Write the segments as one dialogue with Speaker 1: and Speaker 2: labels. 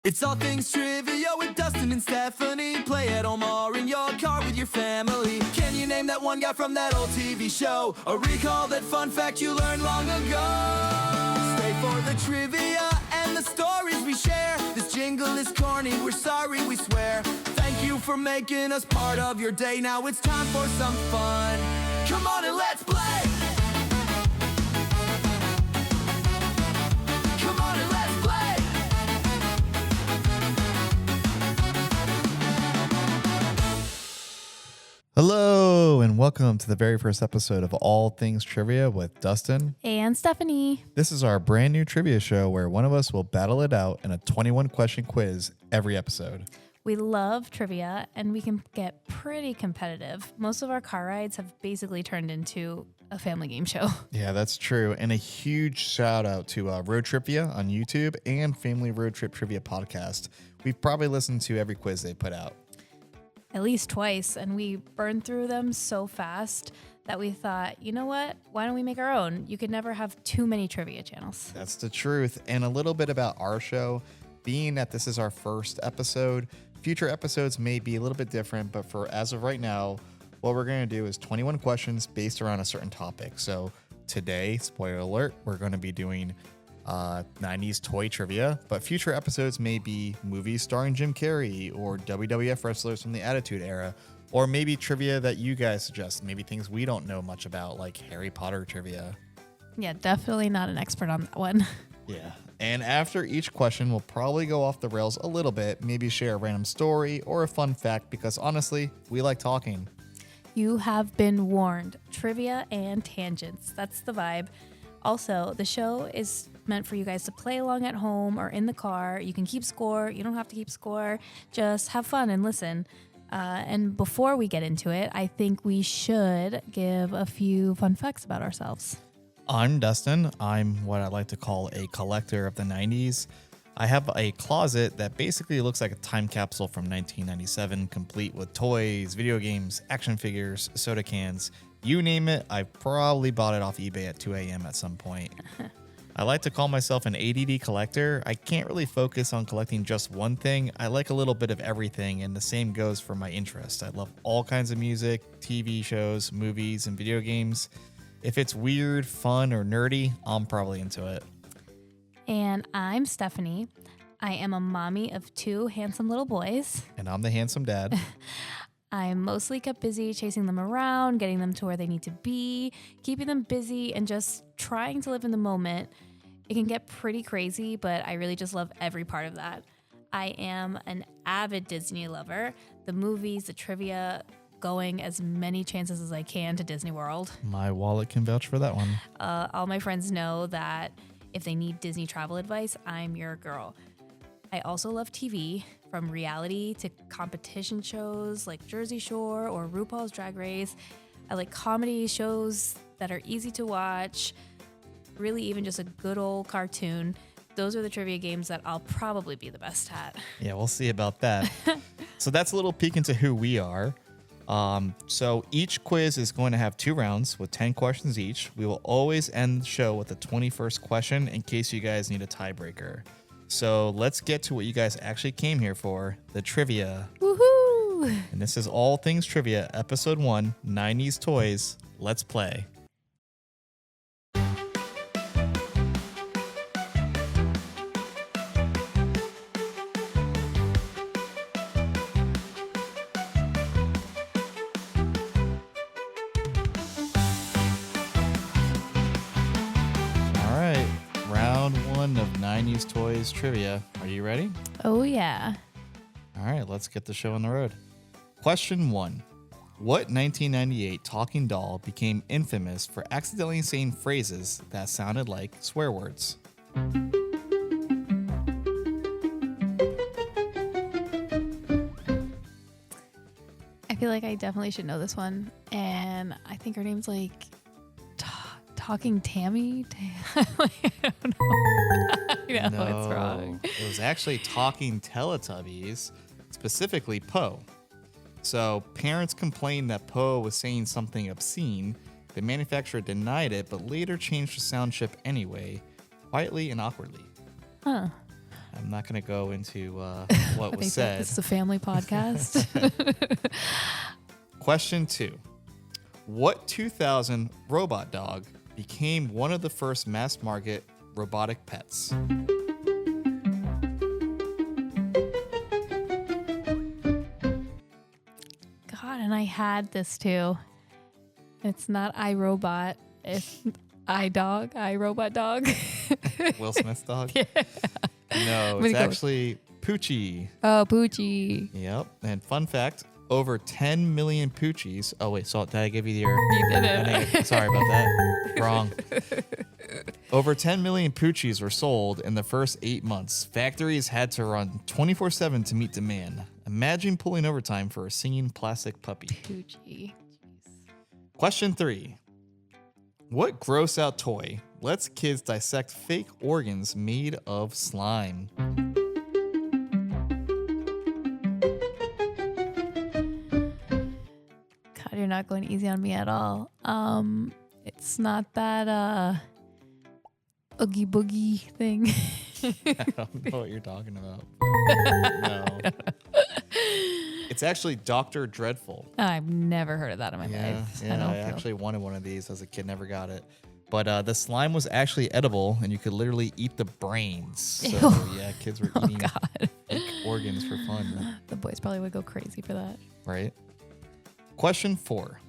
Speaker 1: It's all things trivia with Dustin and Stephanie. Play at home or in your car with your family. Can you name that one guy from that old TV show? Or recall that fun fact you learned long ago? Stay for the trivia and the stories we share. This jingle is corny, we're sorry, we swear. Thank you for making us part of your day. Now it's time for some fun. Come on and let's play! Come on and let's play!
Speaker 2: Hello, and welcome to the very first episode of All Things Trivia with Dustin
Speaker 3: and Stephanie.
Speaker 2: This is our brand new trivia show where one of us will battle it out in a 21-question quiz every episode.
Speaker 3: We love trivia, and we can get pretty competitive. Most of our car rides have basically turned into a family game show.
Speaker 2: Yeah, that's true. And a huge shout out to Road Trivia on YouTube and Family Road Trip Trivia podcast. We've probably listened to every quiz they put out.
Speaker 3: At least twice, and we burned through them so fast that we thought, you know what? Why don't we make our own? You could never have too many trivia channels.
Speaker 2: That's the truth. And a little bit about our show, being that this is our first episode, future episodes may be a little bit different, but for as of right now, what we're going to do is 21 questions based around a certain topic. So today, spoiler alert, we're going to be doing 90s toy trivia, but future episodes may be movies starring Jim Carrey or WWF wrestlers from the Attitude Era, or maybe trivia that you guys suggest, maybe things we don't know much about, like Harry Potter trivia.
Speaker 3: Yeah, definitely not an expert on that one.
Speaker 2: Yeah. And after each question, we'll probably go off the rails a little bit, maybe share a random story or a fun fact, because honestly, we like talking.
Speaker 3: You have been warned. Trivia and tangents. That's the vibe. Also, the show is meant for you guys to play along at home or in the car. You can keep score. You don't have to keep score. Just have fun and listen. And before we get into it, I think we should give a few fun facts about ourselves.
Speaker 2: I'm Dustin. I'm what I like to call a collector of the 90s. I have a closet that basically looks like a time capsule from 1997, complete with toys, video games, action figures, soda cans. You name it, I probably bought it off eBay at 2 a.m. at some point. I like to call myself an ADD collector. I can't really focus on collecting just one thing. I like a little bit of everything, and the same goes for my interest. I love all kinds of music, TV shows, movies, and video games. If it's weird, fun, or nerdy, I'm probably into it.
Speaker 3: And I'm Stephanie. I am a mommy of two handsome little boys.
Speaker 2: And I'm the handsome dad.
Speaker 3: I'm mostly kept busy chasing them around, getting them to where they need to be, keeping them busy, and just trying to live in the moment. It can get pretty crazy, but I really just love every part of that. I am an avid Disney lover. The movies, the trivia, going as many chances as I can to Disney World.
Speaker 2: My wallet can vouch for that one.
Speaker 3: All my friends know that if they need Disney travel advice, I'm your girl. I also love TV, from reality to competition shows like Jersey Shore or RuPaul's Drag Race. I like comedy shows that are easy to watch, really even just a good old cartoon. Those are the trivia games that I'll probably be the best at.
Speaker 2: Yeah, we'll see about that. So that's a little peek into who we are. So each quiz is going to have 2 rounds with 10 questions each. We will always end the show with a 21st question in case you guys need a tiebreaker. So let's get to what you guys actually came here for, the trivia.
Speaker 3: Woohoo!
Speaker 2: And this is All Things Trivia, Episode 1, 90s Toys. Let's play. Of 90s Toys Trivia. Are you ready?
Speaker 3: Oh, yeah.
Speaker 2: All right, let's get the show on the road. Question 1. What 1998 talking doll became infamous for accidentally saying phrases that sounded like swear words?
Speaker 3: I feel like I definitely should know this one. And I think her name's like Talking Tammy? I don't know.
Speaker 2: No,
Speaker 3: it's wrong.
Speaker 2: It was actually Talking Teletubbies, specifically Poe. So parents complained that Poe was saying something obscene. The manufacturer denied it, but later changed the sound chip anyway, quietly and awkwardly.
Speaker 3: Huh.
Speaker 2: I'm not going to go into what
Speaker 3: They
Speaker 2: was
Speaker 3: said
Speaker 2: said.
Speaker 3: this is a family podcast.
Speaker 2: Question 2. What 2000 robot dog became one of the first mass market robotic pets?
Speaker 3: God, and I had this too. It's not iRobot. It's iRobot dog.
Speaker 2: Will Smith's dog?
Speaker 3: Yeah.
Speaker 2: No,
Speaker 3: gonna
Speaker 2: it's
Speaker 3: go with-
Speaker 2: actually Poochie.
Speaker 3: Oh, Poochie.
Speaker 2: Yep. And fun fact, over 10 million Poochies. Oh, wait. So did I give you your...
Speaker 3: You did it.
Speaker 2: Sorry about that. Wrong. Over 10 million Poochies were sold in the first 8 months. Factories had to run 24/7 to meet demand. Imagine pulling overtime for a singing plastic puppy.
Speaker 3: Poochie.
Speaker 2: Question 3. What gross out toy lets kids dissect fake organs made of slime?
Speaker 3: God, you're not going easy on me at all. It's not that Oogie Boogie thing.
Speaker 2: I don't know what you're talking about. No. It's actually Dr. Dreadful.
Speaker 3: I've never heard of that in my life.
Speaker 2: Yeah, I actually wanted one of these as a kid, never got it. But the slime was actually edible, and you could literally eat the brains. So,
Speaker 3: Ew.
Speaker 2: yeah, kids were
Speaker 3: Oh,
Speaker 2: eating
Speaker 3: God.
Speaker 2: fake organs for fun,
Speaker 3: The boys probably would go crazy for that.
Speaker 2: right? Question 4.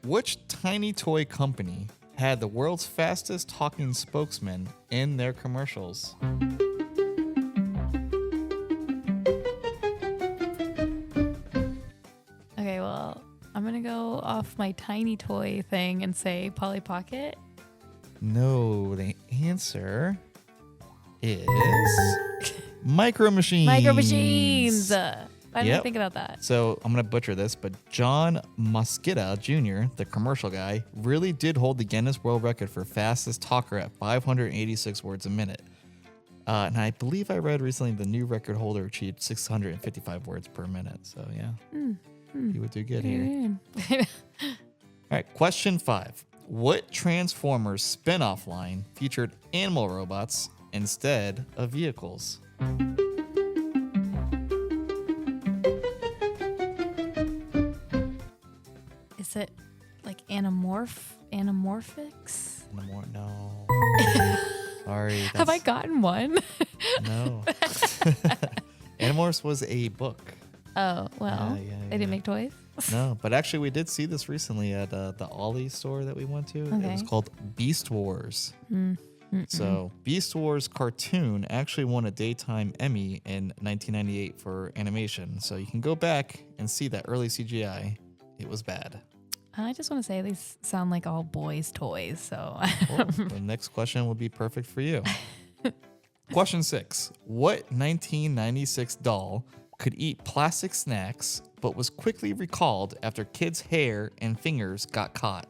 Speaker 2: Which tiny toy company had the world's fastest talking spokesman in their commercials?
Speaker 3: Okay, well, I'm going to go off my tiny toy thing and say Polly Pocket.
Speaker 2: No, the answer is Micro Machines.
Speaker 3: Micro Machines. Why didn't I
Speaker 2: Yep.
Speaker 3: think about that?
Speaker 2: So I'm going to butcher this, but John Mosqueda Jr., the commercial guy, really did hold the Guinness World Record for fastest talker at 586 words a minute. And I believe I read recently the new record holder achieved 655 words per minute. So yeah, you would do good here. All right, question 5. What Transformers spin-off line featured animal robots instead of vehicles?
Speaker 3: Is it like Animorphics?
Speaker 2: No. Sorry.
Speaker 3: Have I
Speaker 2: that's-
Speaker 3: gotten one?
Speaker 2: No. Animorphs was a book.
Speaker 3: Oh, well,
Speaker 2: Yeah,
Speaker 3: they didn't make toys?
Speaker 2: No, but actually we did see this recently at the Ollie store that we went to. It was
Speaker 3: Okay.
Speaker 2: called Beast Wars. So Beast Wars cartoon actually won a Daytime Emmy in 1998 for animation. So you can go back and see that early CGI. It was bad.
Speaker 3: I just want to say these sound like all boys' toys, so
Speaker 2: Well, the next question will be perfect for you. Question 6. What 1996 doll could eat plastic snacks but was quickly recalled after kids' hair and fingers got caught?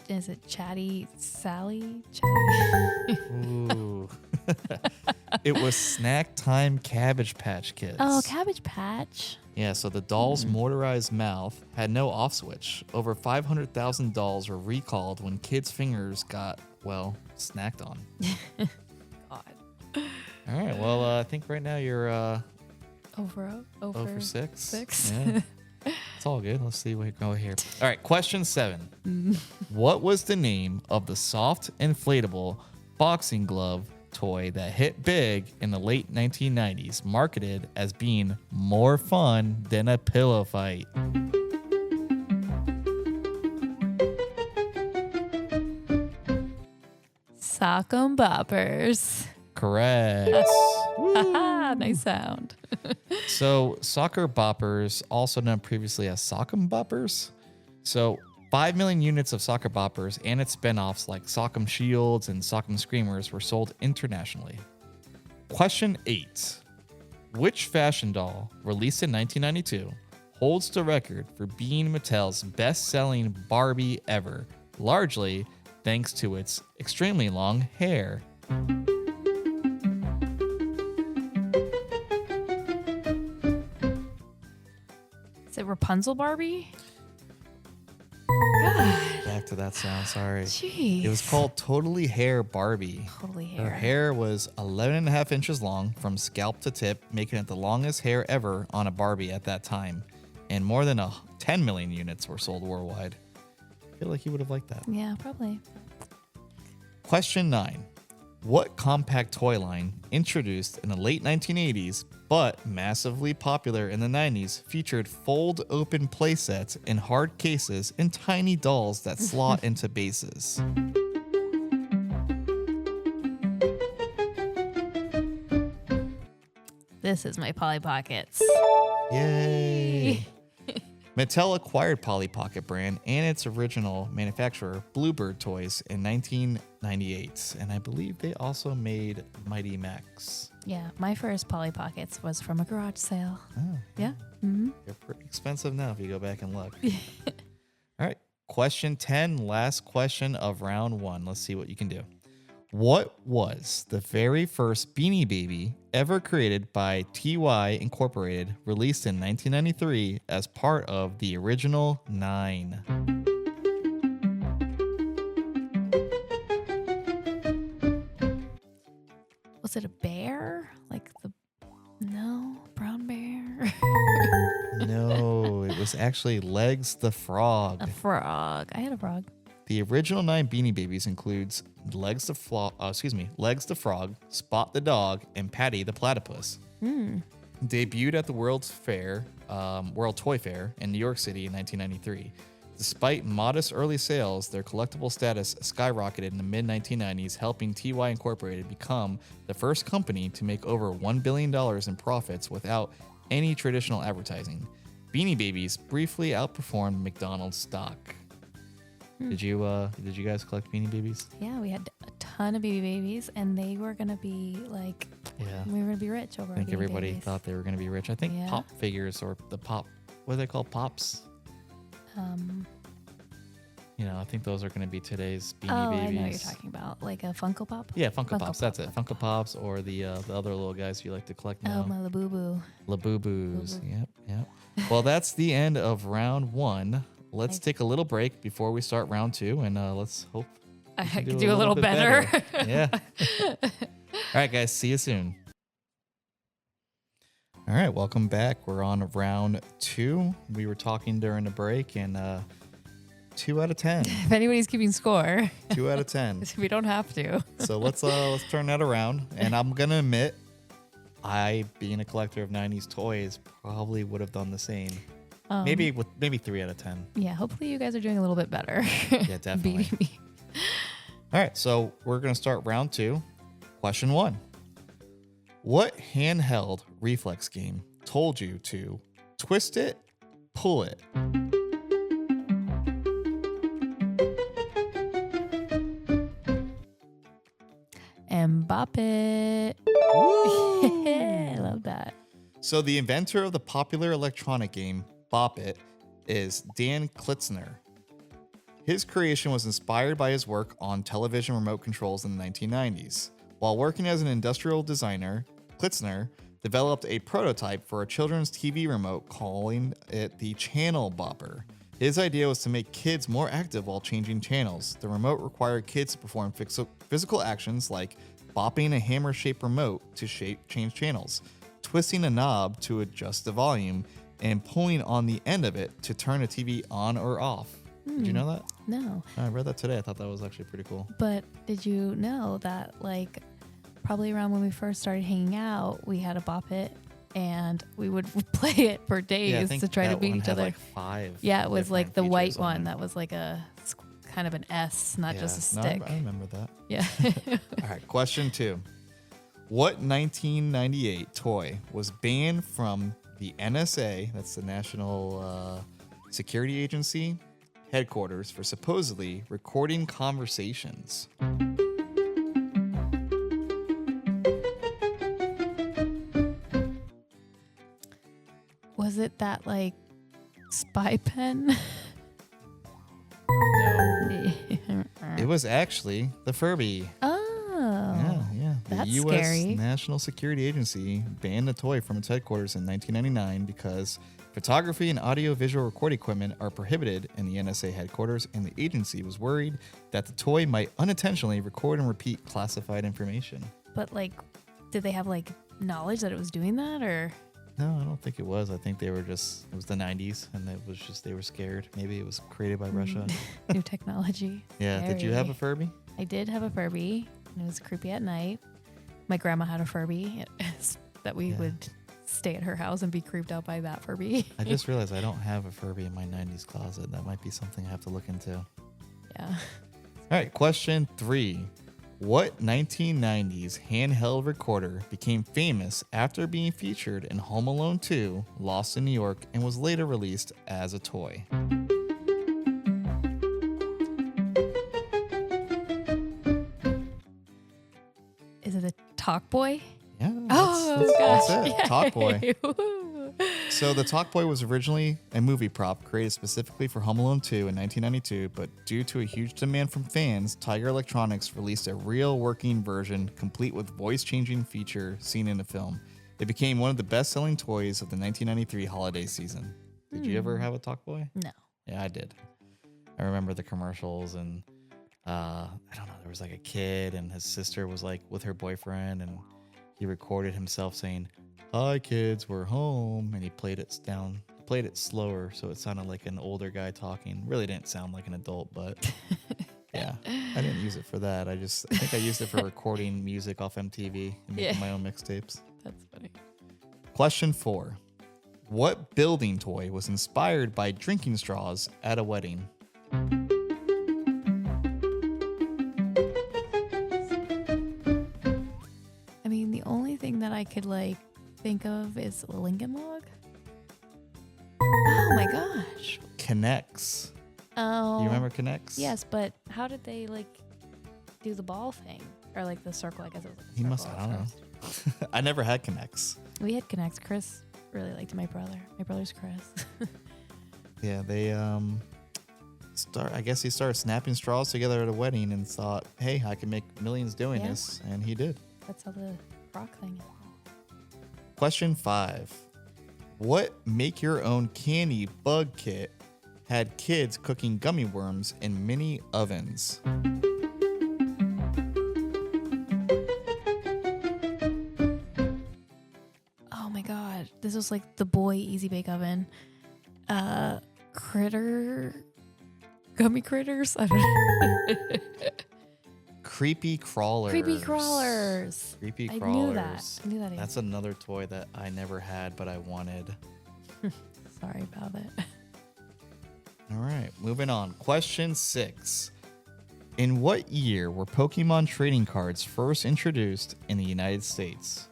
Speaker 3: is it Chatty Sally? Chatty.
Speaker 2: Ooh. It was Snack Time Cabbage Patch Kids.
Speaker 3: Oh, Cabbage Patch.
Speaker 2: Yeah, so the doll's motorized mouth had no off switch. Over 500,000 dolls were recalled when kids' fingers got, well, snacked on.
Speaker 3: God.
Speaker 2: All right, well, I think right now you're
Speaker 3: Over
Speaker 2: 6.
Speaker 3: six.
Speaker 2: Yeah. It's all good. Let's see what we go here. All right, question 7. What was the name of the soft inflatable boxing glove toy that hit big in the late 1990s, marketed as being more fun than a pillow fight?
Speaker 3: Sock'em Boppers.
Speaker 2: Correct.
Speaker 3: Haha, nice sound.
Speaker 2: So, soccer boppers, also known previously as sock'em boppers. So, 5 million units of soccer boppers and its spin-offs like Sock'em Shields and Sock'em Screamers were sold internationally. Question 8. Which fashion doll, released in 1992, holds the record for being Mattel's best-selling Barbie ever, largely thanks to its extremely long hair?
Speaker 3: Is it Rapunzel Barbie?
Speaker 2: react to that sound. Sorry.
Speaker 3: Jeez.
Speaker 2: It was called Totally Hair Barbie.
Speaker 3: Totally
Speaker 2: Her
Speaker 3: hair.
Speaker 2: hair was 11.5 inches long from scalp to tip, making it the longest hair ever on a Barbie at that time. And more than 10 million units were sold worldwide. I feel like you would have liked that.
Speaker 3: Yeah, probably.
Speaker 2: Question 9. What compact toy line, introduced in the late 1980s but massively popular in the 90s, featured fold-open playsets in hard cases and tiny dolls that slot into bases?
Speaker 3: This is my Polly Pockets.
Speaker 2: Yay! Mattel acquired Polly Pocket brand and its original manufacturer, Bluebird Toys, in 1998. And I believe they also made Mighty Max.
Speaker 3: Yeah, my first Polly Pockets was from a garage sale.
Speaker 2: Oh,
Speaker 3: Yeah. Mm-hmm.
Speaker 2: they're pretty expensive now if you go back and look. All right. Question 10, last question of round 1. Let's see what you can do. What was the very first Beanie Baby ever created by TY Incorporated, released in 1993 as part of the original 9?
Speaker 3: Was it a bear? Like no, brown bear?
Speaker 2: No, it was actually Legs the Frog.
Speaker 3: A frog. I had a frog.
Speaker 2: The original 9 Beanie Babies includes Legs the Frog, Spot the Dog, and Patty the Platypus. Debuted at the World Toy Fair in New York City in 1993. Despite modest early sales, their collectible status skyrocketed in the mid-1990s, helping TY Incorporated become the first company to make over $1 billion in profits without any traditional advertising. Beanie Babies briefly outperformed McDonald's stock. Did you guys collect Beanie Babies?
Speaker 3: Yeah, we had a ton of Beanie Babies, and they were gonna be like, we were gonna be rich over.
Speaker 2: I think
Speaker 3: Beanie
Speaker 2: everybody
Speaker 3: Babies.
Speaker 2: thought they were going to be rich. I think
Speaker 3: Yeah.
Speaker 2: Pop figures or the Pop, what are they called? Pops? I think those are going to be today's Beanie
Speaker 3: I
Speaker 2: Babies.
Speaker 3: know what you're talking about, like a Funko Pop.
Speaker 2: Yeah, Funko Pops. That's it.
Speaker 3: Funko
Speaker 2: Funko Pops or the other little guys you like to collect
Speaker 3: Oh,
Speaker 2: now.
Speaker 3: my Labubu.
Speaker 2: Labubu's. Yep. Well, that's the end of round 1. Let's take a little break before we start round 2, and let's hope
Speaker 3: I
Speaker 2: we can
Speaker 3: could do a little
Speaker 2: bit
Speaker 3: better.
Speaker 2: Yeah. All right, guys. See you soon. All right, welcome back. We're on round 2. We were talking during the break, and 2 out of 10.
Speaker 3: If anybody's keeping score,
Speaker 2: 2 out of 10.
Speaker 3: we don't have to.
Speaker 2: So let's turn that around. And I'm gonna admit, I, being a collector of 90s toys, probably would have done the same. Maybe 3 out of 10.
Speaker 3: Yeah, hopefully you guys are doing a little bit better.
Speaker 2: Yeah, definitely.
Speaker 3: Beating me.
Speaker 2: All right, so we're gonna start round 2. Question 1. What handheld reflex game told you to twist it, pull it?
Speaker 3: And bop it. I love that.
Speaker 2: So the inventor of the popular electronic game Bop It is Dan Klitzner. His creation was inspired by his work on television remote controls in the 1990s. While working as an industrial designer, Klitzner developed a prototype for a children's TV remote, calling it the Channel Bopper. His idea was to make kids more active while changing channels. The remote required kids to perform physical actions like bopping a hammer-shaped remote to change channels, twisting a knob to adjust the volume, and pulling on the end of it to turn a TV on or off. Did you know that?
Speaker 3: No.
Speaker 2: I read that today. I thought that was actually pretty cool.
Speaker 3: But did you know that, like, probably around when we first started hanging out, we had a Bop It, and we would play it for days to try to beat each other.
Speaker 2: Like 5.
Speaker 3: Yeah, it was like the
Speaker 2: different
Speaker 3: white
Speaker 2: features on
Speaker 3: one
Speaker 2: it.
Speaker 3: that was like kind of an S, not just a
Speaker 2: No,
Speaker 3: stick.
Speaker 2: I remember that.
Speaker 3: Yeah.
Speaker 2: All right, question 2. What 1998 toy was banned from the NSA, that's the National Security Agency, headquarters for supposedly recording conversations?
Speaker 3: Was it that, like, spy pen?
Speaker 2: No. It was actually the Furby.
Speaker 3: Oh.
Speaker 2: Yeah. The
Speaker 3: That's
Speaker 2: U.S.
Speaker 3: scary.
Speaker 2: National Security Agency banned the toy from its headquarters in 1999 because photography and audio-visual recording equipment are prohibited in the NSA headquarters, and the agency was worried that the toy might unintentionally record and repeat classified information.
Speaker 3: But like, did they have like knowledge that it was doing that, or?
Speaker 2: No, I don't think it was. I think they were just, it was the 90s, and it was just, they were scared. Maybe it was created by Russia.
Speaker 3: New technology.
Speaker 2: Yeah. Did you have a Furby?
Speaker 3: I did have a Furby, and it was creepy at night. My grandma had a Furby that we would stay at her house and be creeped out by that Furby.
Speaker 2: I just realized I don't have a Furby in my 90s closet. That might be something I have to look into.
Speaker 3: Yeah.
Speaker 2: All right, question 3. What 1990s handheld recorder became famous after being featured in Home Alone 2, Lost in New York, and was later released as a toy?
Speaker 3: Is it a Talk Boy?
Speaker 2: Yeah,
Speaker 3: Gosh.
Speaker 2: that's it. Talk Boy.
Speaker 3: Yay.
Speaker 2: So the Talk Boy was originally a movie prop created specifically for Home Alone 2 in 1992, but due to a huge demand from fans, Tiger Electronics released a real working version complete with voice-changing feature seen in the film. It became one of the best-selling toys of the 1993 holiday season. Did you ever have a Talk Boy?
Speaker 3: No.
Speaker 2: Yeah, I did. I remember the commercials, and I don't know, there was like a kid and his sister was like with her boyfriend, and he recorded himself saying, "Hi kids, we're home," and he played it slower, so it sounded like an older guy talking. Really didn't sound like an adult, but yeah, I didn't use it for that. I think I used it for recording music off MTV and making my own mixtapes.
Speaker 3: That's funny.
Speaker 2: Question 4. What building toy was inspired by drinking straws at a wedding?
Speaker 3: I mean, the only thing that I could like think of is a Lincoln log. Oh my gosh.
Speaker 2: Connects.
Speaker 3: Oh.
Speaker 2: You remember Connects?
Speaker 3: Yes, but how did they like do the ball thing or like the circle? I guess it was like a
Speaker 2: He must.
Speaker 3: circle
Speaker 2: I
Speaker 3: at
Speaker 2: don't know.
Speaker 3: first.
Speaker 2: I never had Connects.
Speaker 3: We had Connects. Chris really liked my brother. My brother's Chris.
Speaker 2: Yeah, they I guess he started snapping straws together at a wedding and thought, "Hey, I can make millions doing
Speaker 3: Yeah.
Speaker 2: this," and he did.
Speaker 3: That's how the rock thing is.
Speaker 2: Question 5. What make your own candy bug kit had kids cooking gummy worms in mini ovens?
Speaker 3: Oh my god. This was like the boy easy bake oven. Gummy critters? I don't know.
Speaker 2: Creepy crawlers.
Speaker 3: Creepy crawlers.
Speaker 2: Creepy
Speaker 3: I
Speaker 2: crawlers.
Speaker 3: knew that. I knew that.
Speaker 2: That's another toy that I never had, but I wanted.
Speaker 3: Sorry about it.
Speaker 2: All right, moving on. Question 6. In what year were Pokemon trading cards first introduced in the United States?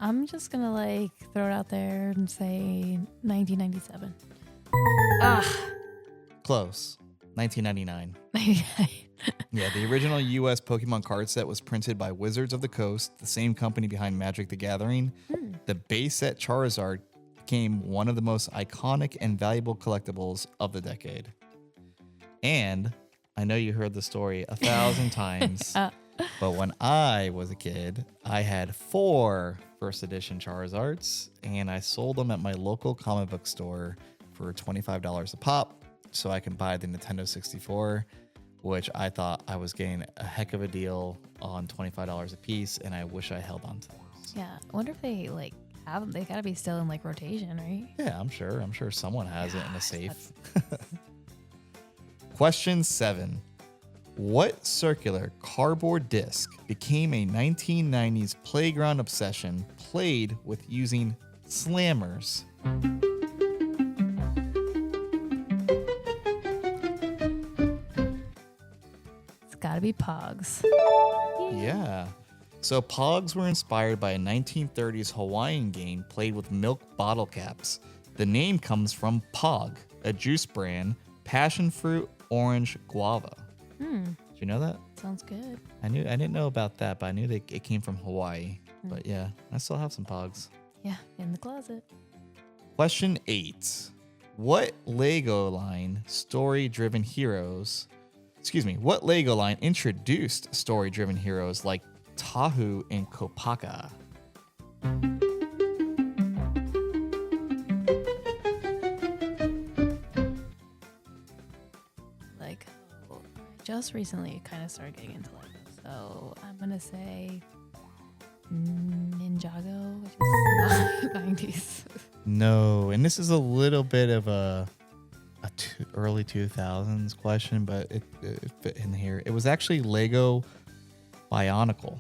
Speaker 3: I'm just gonna like throw it out there and say 1997. Ah,
Speaker 2: Close. 1999.
Speaker 3: 99.
Speaker 2: Yeah, the original U.S. Pokemon card set was printed by Wizards of the Coast, the same company behind Magic the Gathering. The base set Charizard became one of the most iconic and valuable collectibles of the decade. And I know you heard the story 1,000 times, but when I was a kid, I had 4 first edition Charizards, and I sold them at my local comic book store for $25 a pop so I can buy the Nintendo 64, which I thought I was getting a heck of a deal on $25 a piece, and I wish I held on to those.
Speaker 3: Yeah, I wonder if they like have them. They gotta be still in like rotation, right?
Speaker 2: Yeah, I'm sure someone has it in a safe. Question 7. What circular cardboard disc became a 1990s playground obsession played with using slammers?
Speaker 3: It's gotta be Pogs.
Speaker 2: Yeah. So Pogs were inspired by a 1930s Hawaiian game played with milk bottle caps. The name comes from Pog, a juice brand, passion fruit, orange, guava. Did you know that?
Speaker 3: Sounds good.
Speaker 2: I didn't know about that, but I knew that it came from Hawaii. But yeah, I still have some Pogs.
Speaker 3: Yeah, in the closet.
Speaker 2: Question 8. What Lego line introduced story-driven heroes like Tahu and Kopaka?
Speaker 3: Like, I just recently kind of started getting into Lego, so I'm gonna say Ninjago, which is not 90s.
Speaker 2: No, and this is a little bit of a early 2000s question, but it fit in here. It was actually Lego Bionicle.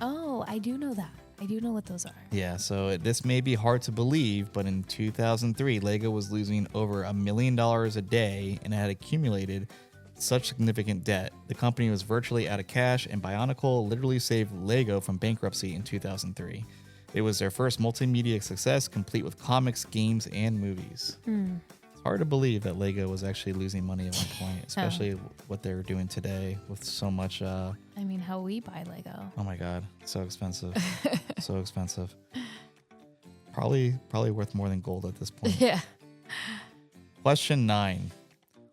Speaker 3: Oh, I do know that. I do know what those are.
Speaker 2: Yeah, so this may be hard to believe, but in 2003, Lego was losing over $1 million a day and had accumulated such significant debt. The company was virtually out of cash, and Bionicle literally saved Lego from bankruptcy in 2003. It was their first multimedia success, complete with comics, games, and movies. It's hard to believe that Lego was actually losing money at one point, especially what they're doing today with so much.
Speaker 3: I mean, how we buy Lego.
Speaker 2: Oh my God, so expensive, so expensive. Probably worth more than gold at this point.
Speaker 3: Yeah.
Speaker 2: Question 9: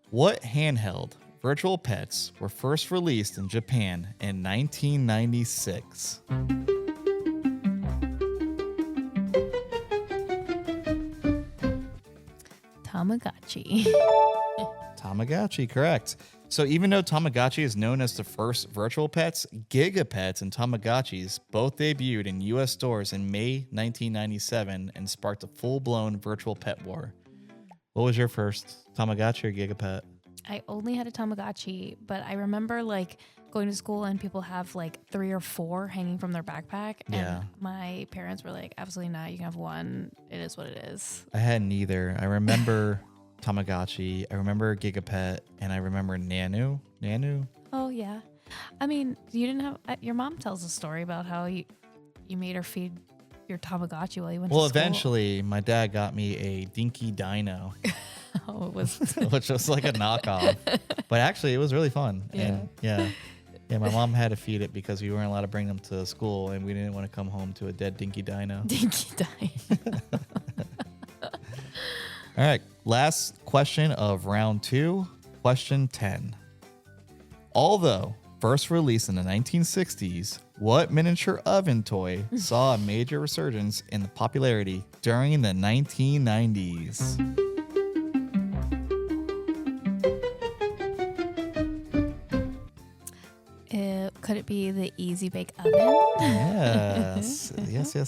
Speaker 2: What handheld virtual pets were first released in Japan in 1996?
Speaker 3: Tamagotchi.
Speaker 2: Tamagotchi, correct. So even though Tamagotchi is known as the first virtual pets, Gigapets and Tamagotchis both debuted in U.S. stores in May 1997 and sparked a full-blown virtual pet war. What was your first, Tamagotchi or Gigapet?
Speaker 3: I only had a Tamagotchi, but I remember like going to school and people have like 3 or 4 hanging from their backpack.
Speaker 2: Yeah.
Speaker 3: And my parents were like, absolutely not. You can have one. It is what it is.
Speaker 2: I had neither. I remember Tamagotchi, I remember Gigapet, and I remember Nanu.
Speaker 3: Oh, yeah. I mean, you didn't have, your mom tells a story about how you made her feed your Tamagotchi while you went to school.
Speaker 2: Well, eventually, my dad got me a Dinky Dino.
Speaker 3: Oh, it was.
Speaker 2: Which was like a knockoff. But actually, it was really fun.
Speaker 3: Yeah.
Speaker 2: And yeah, my mom had to feed it because we weren't allowed to bring them to school, and we didn't want to come home to a dead Dinky Dino.
Speaker 3: Dinky Dino.
Speaker 2: All right, last question of round 2, question 10. Although first released in the 1960s, what miniature oven toy saw a major resurgence in the popularity during the 1990s?
Speaker 3: Could it be the Easy Bake Oven?
Speaker 2: Yes.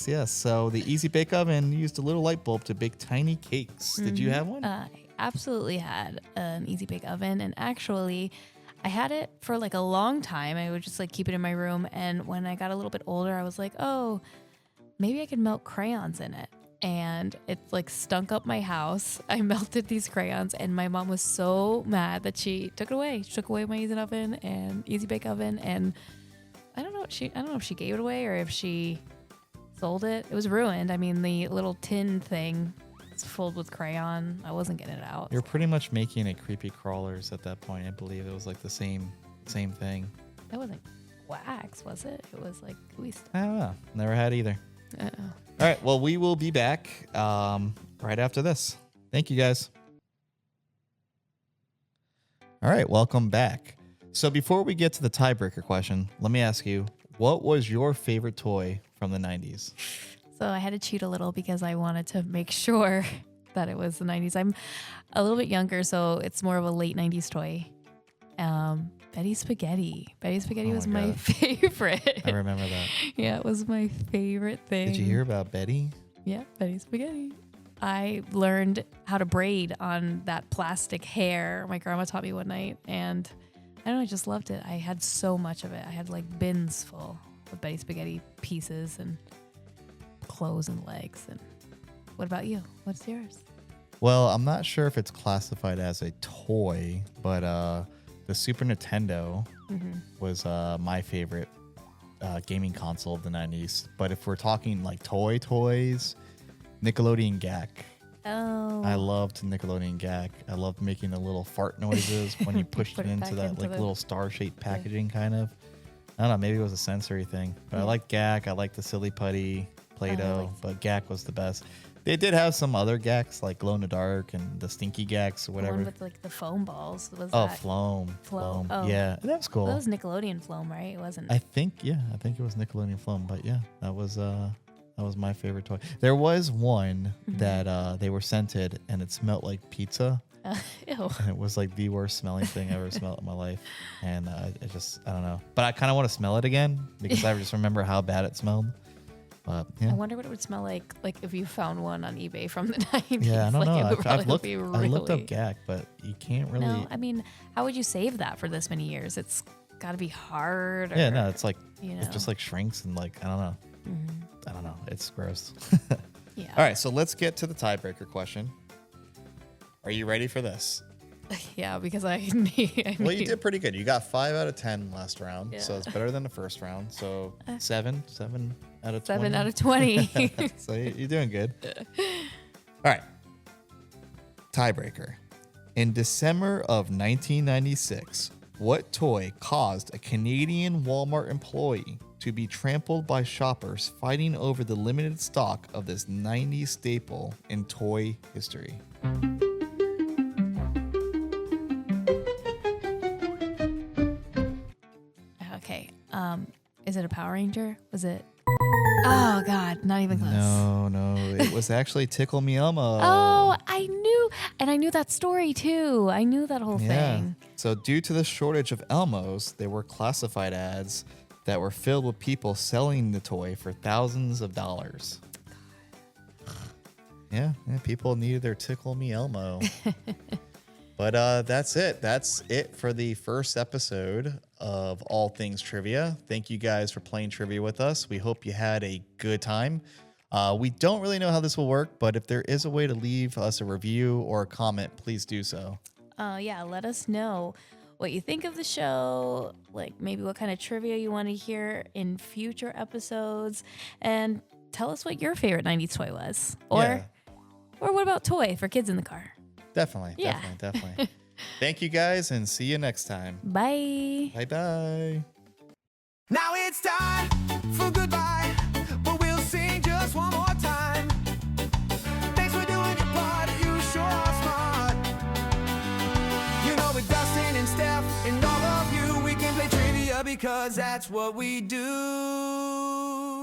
Speaker 2: Yes. So the Easy Bake Oven used a little light bulb to bake tiny cakes. Did you have one?
Speaker 3: I absolutely had an Easy Bake Oven, and actually I had it for like a long time. I would just like keep it in my room, and when I got a little bit older, I was like, oh, maybe I could melt crayons in it. And it like stunk up my house. I melted these crayons, and my mom was so mad that she took it away. She took away my Easy Bake Oven, and I don't know if she gave it away or if she sold it. It was ruined. I mean, the little tin thing is filled with crayon. I wasn't getting it out.
Speaker 2: You're pretty much making it creepy crawlers at that point. I believe it was like the same thing.
Speaker 3: It wasn't wax, was it? It was like gooey stuff.
Speaker 2: I don't know. Never had either.
Speaker 3: Uh-oh.
Speaker 2: All right. Well, we will be back right after this. Thank you, guys. All right. Welcome back. So before we get to the tiebreaker question, let me ask you, what was your favorite toy from the 90s?
Speaker 3: So I had to cheat a little because I wanted to make sure that it was the 90s. I'm a little bit younger, so it's more of a late 90s toy. Betty Spaghetti. Betty Spaghetti
Speaker 2: Oh
Speaker 3: was
Speaker 2: my
Speaker 3: my
Speaker 2: God.
Speaker 3: favorite.
Speaker 2: I remember that.
Speaker 3: Yeah, it was my favorite thing.
Speaker 2: Did you hear about Betty?
Speaker 3: Yeah, Betty Spaghetti. I learned how to braid on that plastic hair. My grandma taught me one night, and I don't know, I just loved it. I had so much of it. I had like bins full of Betty Spaghetti pieces and clothes and legs. And what about you? What's yours?
Speaker 2: Well, I'm not sure if it's classified as a toy, but the Super Nintendo was my favorite gaming console of the 90s. But if we're talking like toys, Nickelodeon GAC.
Speaker 3: Oh.
Speaker 2: I loved Nickelodeon GAC. I loved making the little fart noises when you pushed
Speaker 3: Put
Speaker 2: it
Speaker 3: it
Speaker 2: into
Speaker 3: back
Speaker 2: that
Speaker 3: into
Speaker 2: like
Speaker 3: the-
Speaker 2: little star-shaped packaging kind of. I don't know, maybe it was a sensory thing. But I like GAC. I like the Silly Putty. Play-Doh, but Gak was the best. They did have some other Gaks like glow in the dark and the stinky Gaks or
Speaker 3: The
Speaker 2: whatever.
Speaker 3: one with like the foam balls. Was
Speaker 2: Oh,
Speaker 3: that?
Speaker 2: Floam.
Speaker 3: Floam. Oh.
Speaker 2: Yeah, that was cool.
Speaker 3: That was Nickelodeon foam, right? It wasn't.
Speaker 2: I think it was Nickelodeon Floam, but yeah, that was my favorite toy. There was one that they were scented and it smelled like pizza.
Speaker 3: Ew.
Speaker 2: And it was like the worst smelling thing I ever smelled in my life. And I don't know. But I kind of want to smell it again because I just remember how bad it smelled. But yeah.
Speaker 3: I wonder what it would smell like if you found one on eBay from the 90s.
Speaker 2: Yeah, I don't know.
Speaker 3: It would
Speaker 2: I
Speaker 3: probably
Speaker 2: looked up Gak, but you can't really.
Speaker 3: No, I mean, how would you save that for this many years? It's got to be hard.
Speaker 2: Yeah, no, it's like
Speaker 3: you know.
Speaker 2: it just like shrinks and like I don't know. I don't know. It's gross.
Speaker 3: Yeah.
Speaker 2: All right, so let's get to the tiebreaker question. Are you ready for this?
Speaker 3: Yeah, because I need.
Speaker 2: Well, you did pretty good. You got 5 out of 10 last round, so
Speaker 3: Yeah.
Speaker 2: it's better than the first round. So 7 out of 20.
Speaker 3: 7 out of 20.
Speaker 2: So you're doing good. All right. Tiebreaker. In December of 1996, what toy caused a Canadian Walmart employee to be trampled by shoppers fighting over the limited stock of this 90s staple in toy history?
Speaker 3: Okay. Is it a Power Ranger? Was it? Oh God, not even close.
Speaker 2: No. It was actually Tickle Me Elmo.
Speaker 3: Oh, I knew, and I knew that story too. I knew that whole
Speaker 2: Yeah.
Speaker 3: thing.
Speaker 2: So due to the shortage of Elmos, there were classified ads that were filled with people selling the toy for thousands of dollars. Yeah, people needed their Tickle Me Elmo. But that's it. That's it for the first episode of All Things Trivia. Thank you guys for playing trivia with us. We hope you had a good time. We don't really know how this will work, but if there is a way to leave us a review or a comment, please do so.
Speaker 3: Yeah, let us know what you think of the show, like maybe what kind of trivia you want to hear in future episodes, and tell us what your favorite 90s toy was. Or what about toy for kids in the car?
Speaker 2: Definitely.
Speaker 3: Yeah.
Speaker 2: Definitely. Thank you guys and see you next time.
Speaker 3: Bye.
Speaker 2: Bye.
Speaker 1: Now it's time for goodbye, but we'll sing just one more time. Thanks for doing your part, you sure are smart. You know, with Dustin and Steph and all of you, we can play trivia because that's what we do.